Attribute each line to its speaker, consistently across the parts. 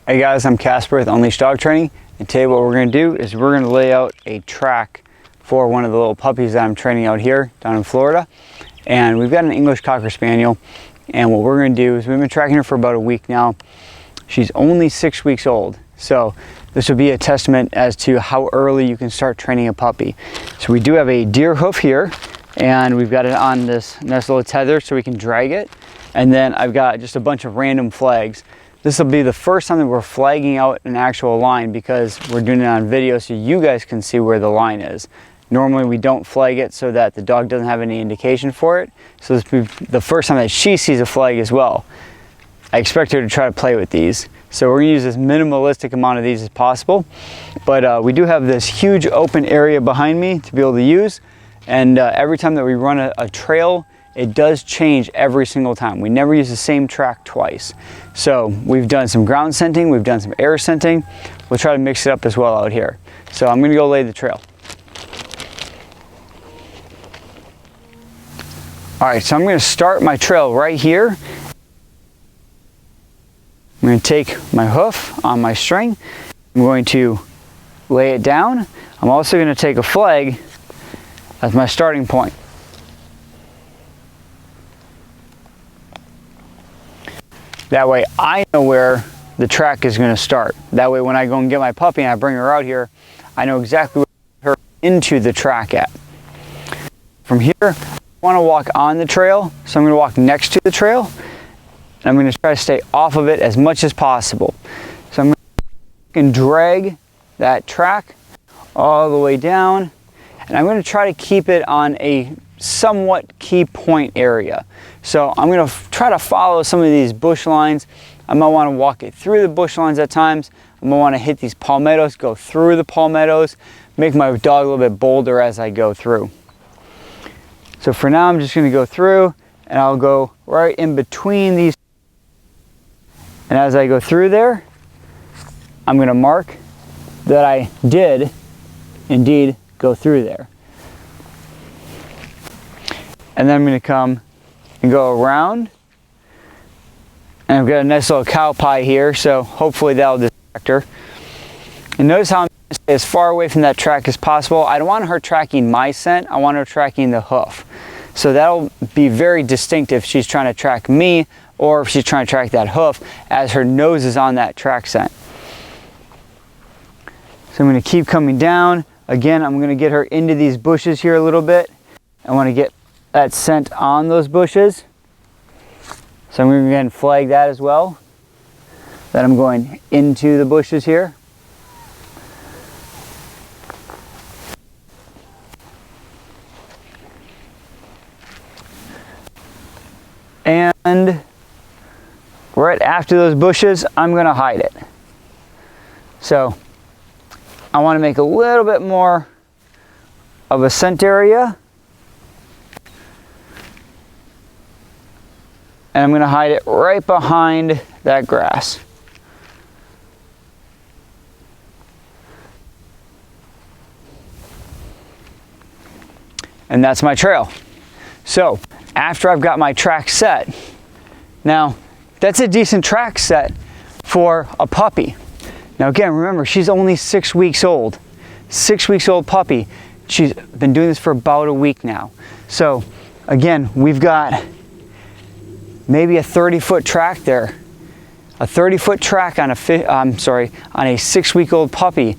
Speaker 1: Hey guys, I'm Casper with English Dog Training, and today what we're going to do is we're going to lay out a track for one of the little puppies that I'm training out here down in Florida. And we've got an English Cocker Spaniel, and what we're going to do is we've been tracking her for about a week now. She's only 6 weeks old, so this will be a testament as to how early you can start training a puppy. So we do have a deer hoof here, and we've got it on this nice little tether so we can drag it. And then I've got just a bunch of random flags. This will be the first time that we're flagging out an actual line because we're doing it on video so you guys can see where the line is. Normally we don't flag it so that the dog doesn't have any indication for it. So this will be the first time that she sees a flag as well. I expect her to try to play with these. So we're going to use as minimalistic amount of these as possible. But we do have this huge open area behind me to be able to use. And every time that we run a trail, it does change every single time. We never use the same track twice. So we've done some ground scenting, we've done some air scenting. We'll try to mix it up as well out here. So I'm gonna go lay the trail. All right, so I'm gonna start my trail right here. I'm gonna take my hoof on my string. I'm going to lay it down. I'm also gonna take a flag as my starting point. That way I know where the track is going to start. That way when I go and get my puppy and I bring her out here, I know exactly where to her into the track at. From here, I want to walk on the trail, so I'm going to walk next to the trail, and I'm going to try to stay off of it as much as possible. So I'm going to drag that track all the way down, and I'm going to try to keep it on a somewhat key point area. So I'm going to try to follow some of these bush lines. I might want to walk it through the bush lines at times. I might want to hit these palmettos, go through the palmettos, make my dog a little bit bolder as I go through. So for now I'm just going to go through, and I'll go right in between these. And as I go through there, I'm going to mark that I did indeed go through there. And then I'm going to come and go around, and I've got a nice little cow pie here, so hopefully that'll distract her. And notice how I'm going to stay as far away from that track as possible. I don't want her tracking my scent, I want her tracking the hoof. So that'll be very distinct if she's trying to track me or if she's trying to track that hoof as her nose is on that track scent. So I'm going to keep coming down. Again, I'm going to get her into these bushes here a little bit. I want to get that scent on those bushes. So I'm going to go ahead and flag that as well, that I'm going into the bushes here. And right after those bushes, I'm going to hide it. So I want to make a little bit more of a scent area. And I'm going to hide it right behind that grass. And that's my trail. So after I've got my track set, now that's a decent track set for a puppy. Now again, remember, she's only 6 weeks old. 6 weeks old puppy. She's been doing this for about a week now. So again, we've got maybe a 30-foot track there. A 30-foot track on a 6-week-old puppy.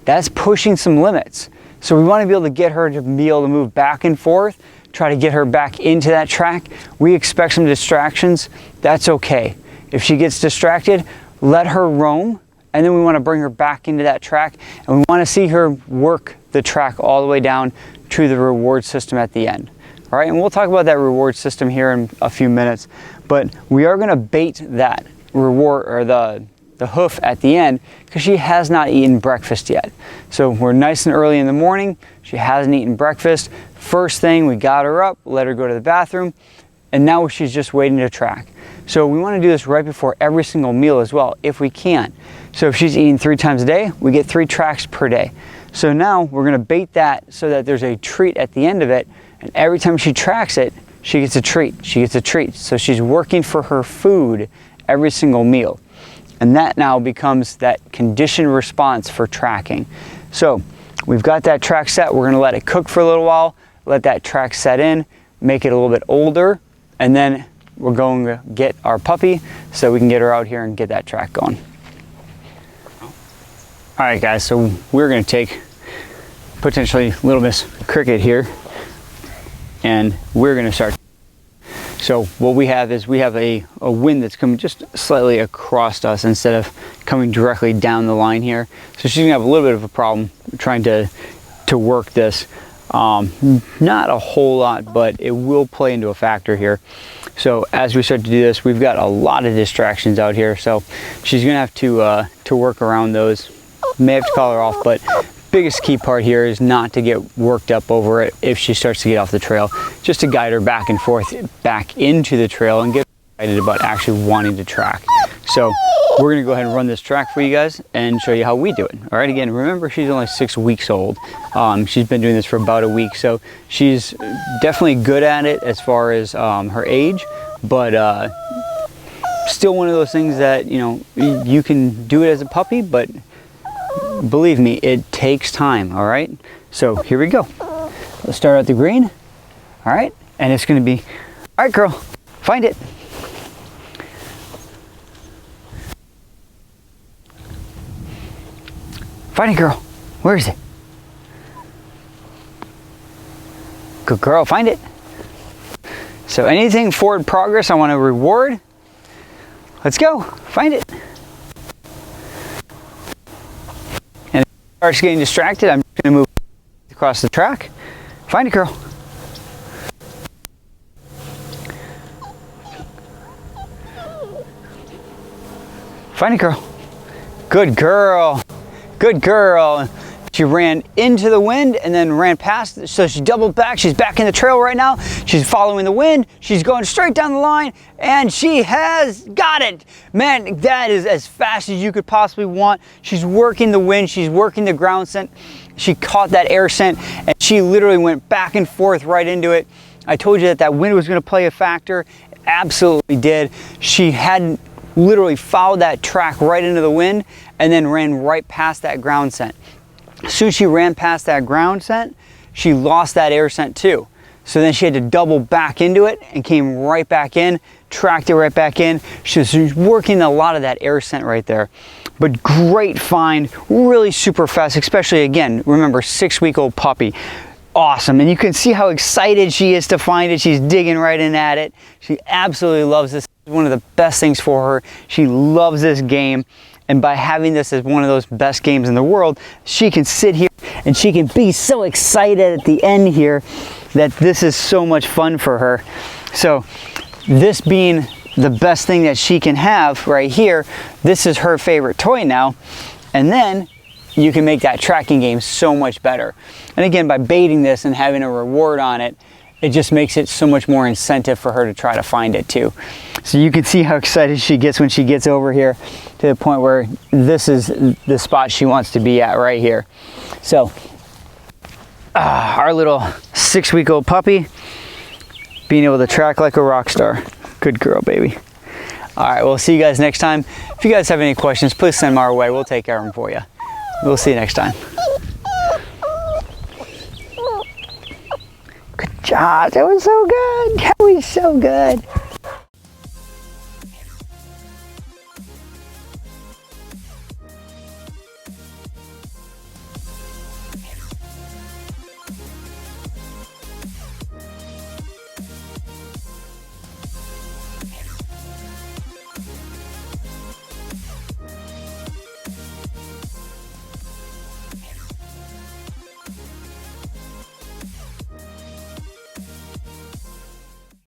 Speaker 1: That's pushing some limits. So we want to be able to get her to be able to move back and forth, try to get her back into that track. We expect some distractions. That's okay. If she gets distracted, let her roam, and then we want to bring her back into that track, and we want to see her work the track all the way down to the reward system at the end. All right, and we'll talk about that reward system here in a few minutes, but we are going to bait that reward or the hoof at the end because she has not eaten breakfast yet. So we're nice and early in the morning. She hasn't eaten breakfast. First thing, we got her up, let her go to the bathroom, and now she's just waiting to track. So we want to do this right before every single meal as well, if we can. So if she's eating 3 times a day, we get 3 tracks per day. So now we're going to bait that so that there's a treat at the end of it. And every time she tracks it, she gets a treat. She gets a treat. So she's working for her food every single meal. and that now becomes that conditioned response for tracking. So we've got that track set. We're going to let it cook for a little while, let that track set in, make it a little bit older, and then we're going to get our puppy so we can get her out here and get that track going. All right, guys, so we're going to take potentially Little Miss Cricket here, and we're going to start. So what we have is we have a wind that's coming just slightly across us instead of coming directly down the line here. So she's gonna have a little bit of a problem trying to work this. Not a whole lot, but it will play into a factor here. So as we start to do this, we've got a lot of distractions out here. So she's gonna have to work around those. May have to call her off, but biggest key part here is not to get worked up over it if she starts to get off the trail, just to guide her back and forth back into the trail and get excited about actually wanting to track. So we're gonna go ahead and run this track for you guys and show you how we do it. All right, again, remember she's only 6 weeks old. She's been doing this for about a week, so she's definitely good at it as far as her age, but still one of those things that, you know, you can do it as a puppy, but believe me, it takes time. All right, so here we go. Let's start at the green. All right, and it's going to be, all right, girl, find it. Find it, girl. Where is it? Good girl, find it. So anything forward progress I want to reward. Let's go, find it. Starts getting distracted, I'm just going to move across the track. Find it, girl. Find it, girl. Good girl. Good girl. She ran into the wind and then ran past it. So she doubled back. She's back in the trail right now. She's following the wind. She's going straight down the line, and she has got it. Man, that is as fast as you could possibly want. She's working the wind. She's working the ground scent. She caught that air scent, and she literally went back and forth right into it. I told you that that wind was going to play a factor. It absolutely did. She had literally followed that track right into the wind and then ran right past that ground scent. As soon as she ran past that ground scent, she lost that air scent too. So then she had to double back into it and came right back in, tracked it right back in. She was working a lot of that air scent right there. But great find, really super fast, especially again, remember 6-week-old puppy. Awesome, and you can see how excited she is to find it. She's digging right in at it. She absolutely loves this. It's one of the best things for her. She loves this game. And by having this as one of those best games in the world, she can sit here and she can be so excited at the end here that this is so much fun for her. So this being the best thing that she can have right here, this is her favorite toy now. And then you can make that tracking game so much better. And again, by baiting this and having a reward on it, it just makes it so much more incentive for her to try to find it too. So you can see how excited she gets when she gets over here to the point where this is the spot she wants to be at right here. So our little 6-week-old puppy being able to track like a rock star. Good girl, baby. All right, we'll see you guys next time. If you guys have any questions, please send them our way. We'll take care of them for you. We'll see you next time. Good job. That was so good. That was so good.